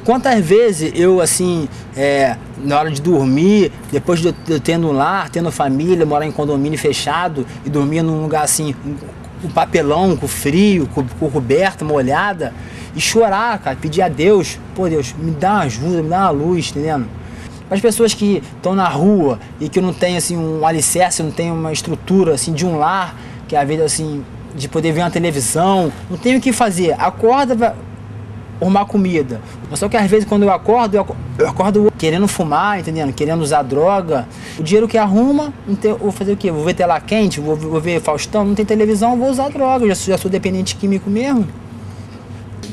Quantas vezes eu, assim, na hora de dormir, depois de eu tendo um lar, tendo família, morar em condomínio fechado e dormir num lugar assim, com papelão, com frio, com coberta molhada, e chorar, cara, pedir a Deus, pô, Deus, me dá uma ajuda, me dá uma luz, entendendo? As pessoas que estão na rua e que não tem, assim, um alicerce, não tem uma estrutura, assim, de um lar, que é a vida, assim, de poder ver uma televisão, não tem o que fazer, acorda, vai arrumar comida. Só que às vezes quando eu acordo querendo fumar, entendendo? Querendo usar droga. O dinheiro que arruma, vou fazer o quê? Vou ver tela quente, vou ver Faustão, não tem televisão, vou usar droga, já sou dependente químico mesmo.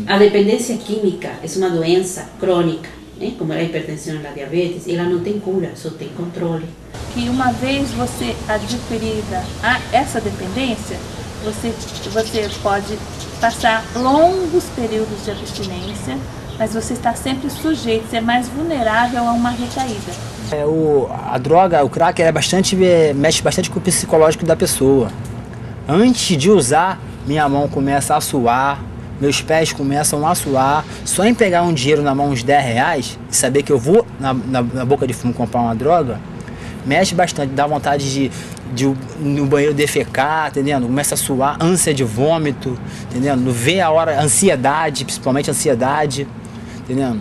A dependência química é uma doença crônica, né? Como a hipertensão e a diabetes, ela não tem cura, só tem controle. Que uma vez você adquirida essa dependência, você pode passar longos períodos de abstinência, mas você está sempre sujeito, você é mais vulnerável a uma recaída. A droga, o crack, mexe bastante com o psicológico da pessoa. Antes de usar, minha mão começa a suar, meus pés começam a suar. Só em pegar um dinheiro na mão, uns 10 reais, e saber que eu vou na boca de fumo comprar uma droga, mexe bastante, dá vontade de no banheiro defecar, entendendo? Começa a suar, ânsia de vômito, entendendo? Não vê a hora, ansiedade, principalmente ansiedade, entendendo?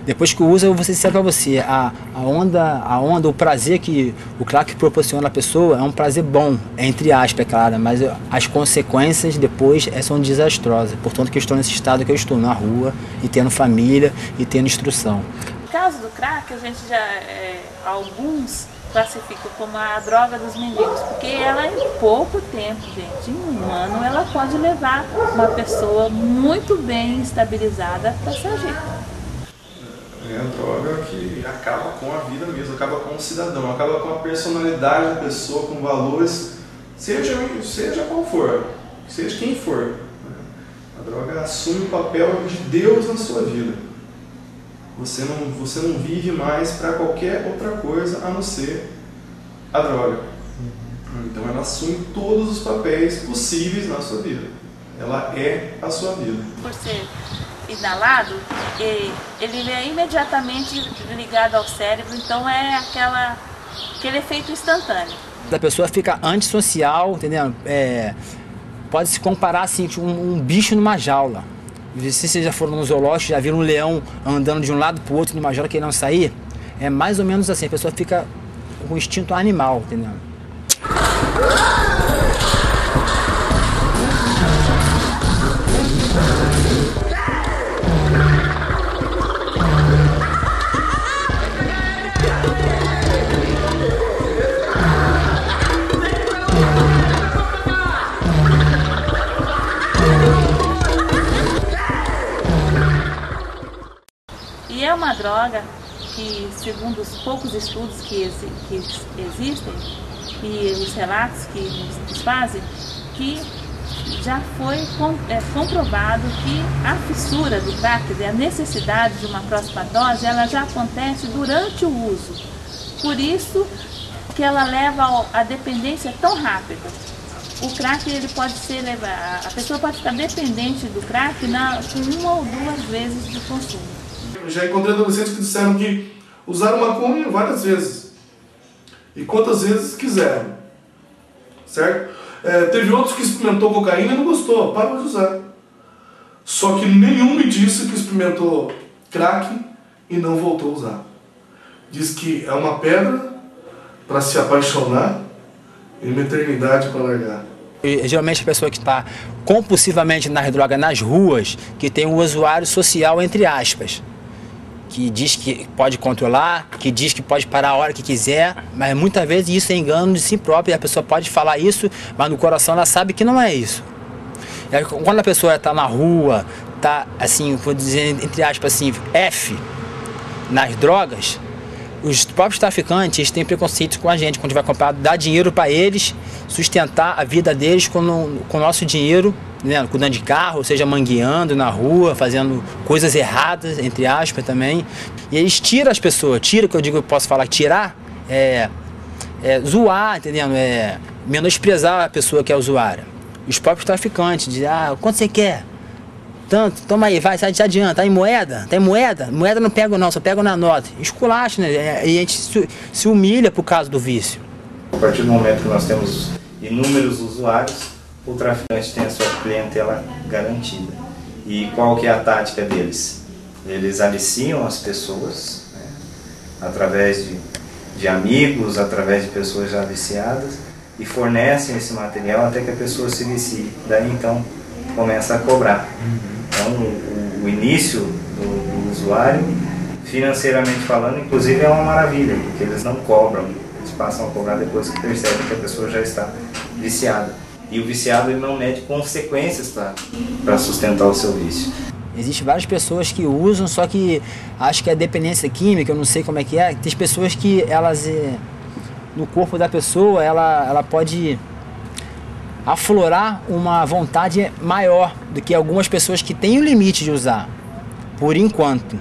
Depois que usa, você serve pra você. A onda, o prazer que o crack proporciona à pessoa é um prazer bom, entre aspas, é claro, mas as consequências depois são desastrosas. Portanto, que eu estou nesse estado que eu estou, na rua, e tendo família, e tendo instrução. No caso do crack, a gente já, alguns classificam como a droga dos mendigos, porque ela em pouco tempo, gente, em um ano, ela pode levar uma pessoa muito bem estabilizada para ser agita. É a droga que acaba com a vida mesmo, acaba com o cidadão, acaba com a personalidade da pessoa, com valores, seja qual for, seja quem for. A droga assume o papel de Deus na sua vida. Você não vive mais para qualquer outra coisa a não ser a droga. Então ela assume todos os papéis possíveis na sua vida. Ela é a sua vida. Por ser inalado, ele é imediatamente ligado ao cérebro, então é aquele efeito instantâneo. A pessoa fica antissocial, entendeu? Pode se comparar assim, com um bicho numa jaula. Se vocês já foram no zoológico, já viram um leão andando de um lado para o outro numa jaula querendo sair, é mais ou menos assim, a pessoa fica com instinto animal, entendeu? E é uma droga que, segundo os poucos estudos que existem e os relatos que nos fazem, que já foi comprovado que a fissura do crack, a necessidade de uma próxima dose, ela já acontece durante o uso. Por isso que ela leva a dependência tão rápida. O crack, ele pode ser a pessoa pode ficar dependente do crack com 1 ou 2 vezes de consumo. Já encontrei adolescentes que disseram que usaram maconha várias vezes. E quantas vezes quiseram. Certo? Teve outros que experimentou cocaína e não gostou, parou de usar. Só que nenhum me disse que experimentou crack e não voltou a usar. Diz que é uma pedra para se apaixonar e uma eternidade para largar. Geralmente a pessoa que está compulsivamente nas drogas nas ruas, que tem um usuário social, entre aspas, que diz que pode controlar, que diz que pode parar a hora que quiser, mas muitas vezes isso é engano de si própria, e a pessoa pode falar isso, mas no coração ela sabe que não é isso. E aí, quando a pessoa está na rua, está assim, vou dizer entre aspas assim, F nas drogas, os próprios traficantes têm preconceito com a gente, quando a gente vai comprar, dar dinheiro para eles, sustentar a vida deles com o nosso dinheiro, né, cuidando de carro, ou seja, mangueando na rua, fazendo coisas erradas, entre aspas também. E eles tiram as pessoas, que eu digo, eu posso falar, tirar, zoar, entendendo? Menosprezar a pessoa que é usuária. Os próprios traficantes dizem, quanto você quer? tanto, toma aí, vai, sai, te adianta. Aí moeda? Tem moeda? Moeda não pego não, só pego na nota. Esculacho, né? E a gente se humilha por causa do vício. A partir do momento que nós temos inúmeros usuários, o traficante tem a sua clientela garantida. E qual que é a tática deles? Eles aliciam as pessoas, né, através de amigos, através de pessoas já viciadas, e fornecem esse material até que a pessoa se vicie. Daí então começa a cobrar. Então o início do usuário, financeiramente falando, inclusive é uma maravilha, porque eles não cobram, eles passam a cobrar depois que percebem que a pessoa já está viciada. E o viciado ele não mede consequências para sustentar o seu vício. Existem várias pessoas que usam, só que acho que a dependência química, eu não sei como é que é, tem pessoas que elas, no corpo da pessoa, ela pode aflorar uma vontade maior do que algumas pessoas que têm o limite de usar, por enquanto.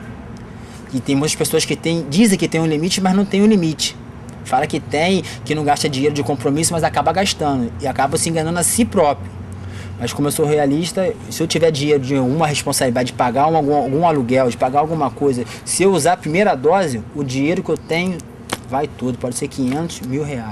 E tem muitas pessoas que dizem que tem um limite, mas não tem um limite. Fala que tem, que não gasta dinheiro de compromisso, mas acaba gastando e acaba se enganando a si próprio. Mas como eu sou realista, se eu tiver dinheiro de uma responsabilidade de pagar algum aluguel, de pagar alguma coisa, se eu usar a primeira dose, o dinheiro que eu tenho vai tudo, pode ser 500, R$1.000.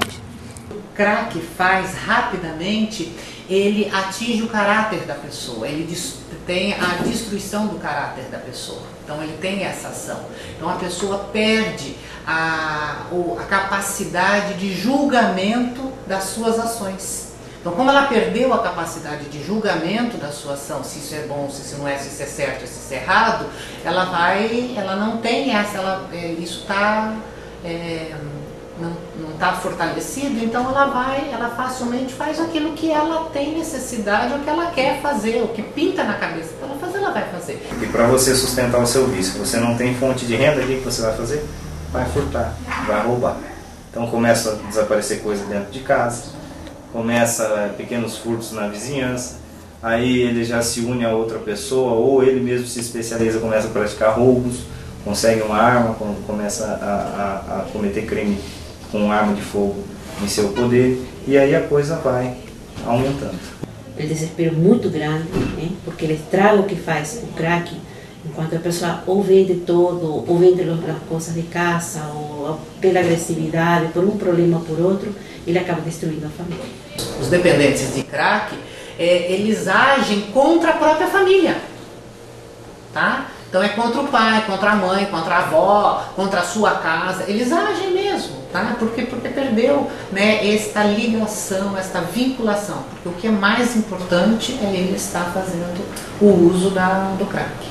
O crack faz rapidamente, ele atinge o caráter da pessoa, ele tem a destruição do caráter da pessoa. Então ele tem essa ação. Então a pessoa perde a capacidade de julgamento das suas ações. Então, como ela perdeu a capacidade de julgamento da sua ação, se isso é bom, se isso não é, se isso é certo, se isso é errado, ela não tem essa, isso não está fortalecido, então ela facilmente faz aquilo que ela tem necessidade, o que ela quer fazer, o que pinta na cabeça para ela fazer, ela vai fazer. E para você sustentar o seu vício, você não tem fonte de renda, o que você vai fazer? Vai furtar, vai roubar. Então começa a desaparecer coisa dentro de casa, começa pequenos furtos na vizinhança, aí ele já se une a outra pessoa, ou ele mesmo se especializa, começa a praticar roubos, consegue uma arma, começa a cometer crime com arma de fogo em seu poder, e aí a coisa vai aumentando. O desespero muito grande, né? Porque o estrago que faz o crack, enquanto a pessoa ou vende todo, ou vende as coisas de casa, ou pela agressividade, por um problema ou por outro, ele acaba destruindo a família. Os dependentes de crack, eles agem contra a própria família, tá? Então é contra o pai, contra a mãe, contra a avó, contra a sua casa, eles agem mesmo, tá? Porque perdeu, né, esta ligação, esta vinculação, porque o que é mais importante é ele estar fazendo o uso do crack.